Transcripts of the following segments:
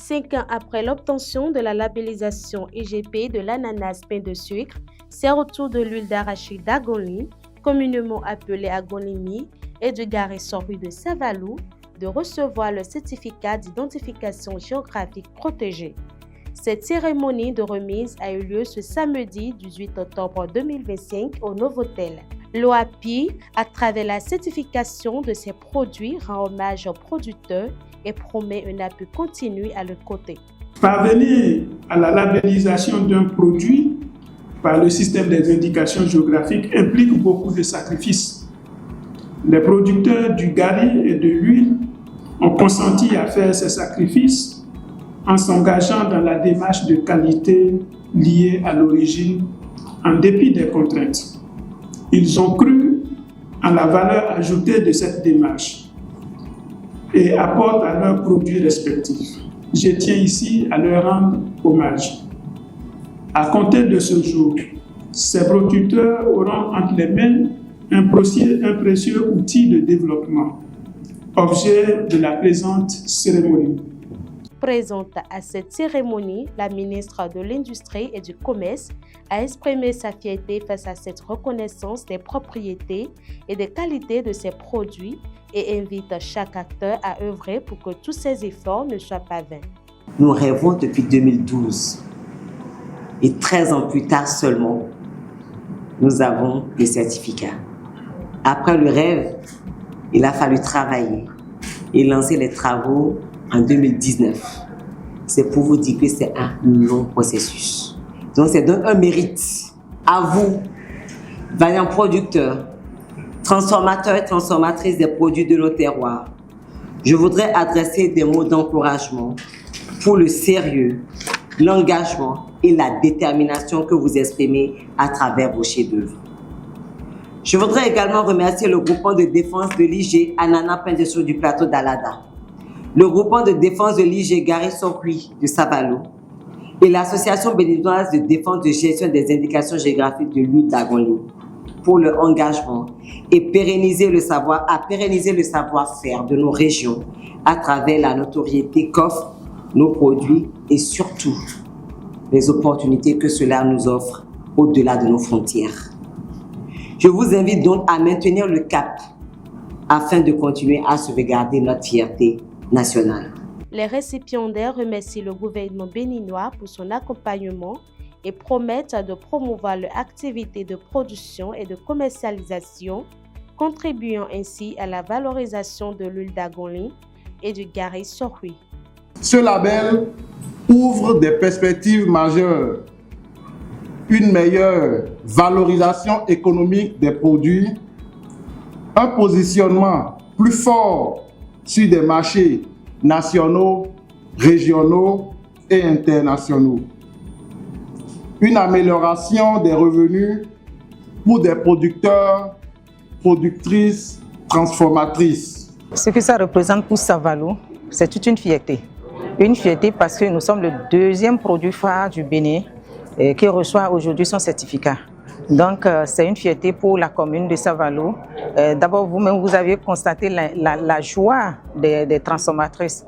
5 ans après l'obtention de la labellisation IGP de l'ananas pain de sucre, c'est au tour de l'huile d'arachide d'Agonly, communément appelée Agolimi, et du Gari Sorui de Savalou, de recevoir le certificat d'identification géographique protégée. Cette cérémonie de remise a eu lieu ce samedi 18 octobre 2025 au Novotel. L'OAPI, à travers la certification de ses produits, rend hommage aux producteurs et promet un appui continu à leur côté. Parvenir à la labellisation d'un produit par le système des indications géographiques implique beaucoup de sacrifices. Les producteurs du gari et de l'huile ont consenti à faire ces sacrifices en s'engageant dans la démarche de qualité liée à l'origine en dépit des contraintes. Ils ont cru en la valeur ajoutée de cette démarche et apportent à leurs produits respectifs. Je tiens ici à leur rendre hommage. À compter de ce jour, ces producteurs auront entre les mains un précieux outil de développement, objet de la présente cérémonie. Présente à cette cérémonie, la ministre de l'Industrie et du Commerce a exprimé sa fierté face à cette reconnaissance des propriétés et des qualités de ses produits et invite chaque acteur à œuvrer pour que tous ces efforts ne soient pas vains. Nous rêvons depuis 2012 et 13 ans plus tard seulement, nous avons le certificat. Après le rêve, il a fallu travailler et lancer les travaux en 2019. C'est pour vous dire que c'est un long processus. Donc c'est donc un mérite à vous, vaillants producteurs, transformateurs et transformatrices des produits de nos terroirs. Je voudrais adresser des mots d'encouragement pour le sérieux, l'engagement et la détermination que vous exprimez à travers vos chefs-d'œuvre. Je voudrais également remercier le groupement de défense de l'IG Ananas Pain de Sucre du plateau d'Alada, le groupement de défense de l'IG Gari Sorui de Savalou et l'association béninoise de défense de gestion des indications géographiques de l'huile d'Agonly pour leur engagement et pérenniser le savoir-faire de nos régions à travers la notoriété qu'offrent nos produits et surtout les opportunités que cela nous offre au-delà de nos frontières. Je vous invite donc à maintenir le cap afin de continuer à sauvegarder notre fierté nationale. Les récipiendaires remercient le gouvernement béninois pour son accompagnement et promettent de promouvoir leur activité de production et de commercialisation, contribuant ainsi à la valorisation de l'huile d'Agonly et du Gari Sorui. Ce label ouvre des perspectives majeures, une meilleure valorisation économique des produits, un positionnement plus fort sur des marchés nationaux, régionaux et internationaux, une amélioration des revenus pour des producteurs, productrices, transformatrices. Ce que ça représente pour Savalou, c'est toute une fierté. Une fierté parce que nous sommes le deuxième produit phare du Bénin qui reçoit aujourd'hui son certificat. Donc, c'est une fierté pour la commune de Savalou. D'abord, vous-même, vous avez constaté la joie des transformatrices.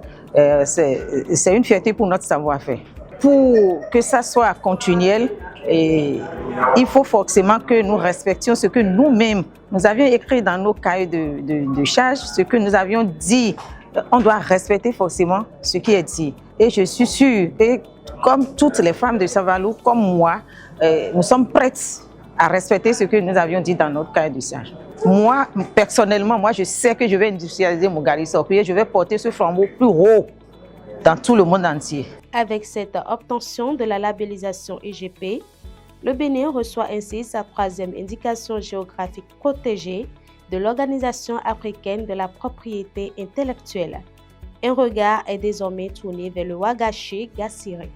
C'est une fierté pour notre savoir-faire. Pour que ça soit continuel, il faut forcément que nous respections ce que nous-mêmes, nous avions écrit dans nos cahiers de charges, ce que nous avions dit. On doit respecter forcément ce qui est dit. Et je suis sûre, et comme toutes les femmes de Savalou, comme moi, nous sommes prêtes à respecter ce que nous avions dit dans notre cahier de charges. Moi, personnellement, je sais que je vais industrialiser mon Gari Sorui et je vais porter ce flambeau plus haut dans tout le monde entier. Avec cette obtention de la labellisation IGP, le Bénin reçoit ainsi sa 3e indication géographique protégée de l'Organisation africaine de la propriété intellectuelle. Un regard est désormais tourné vers le Ouagaché Gassiré.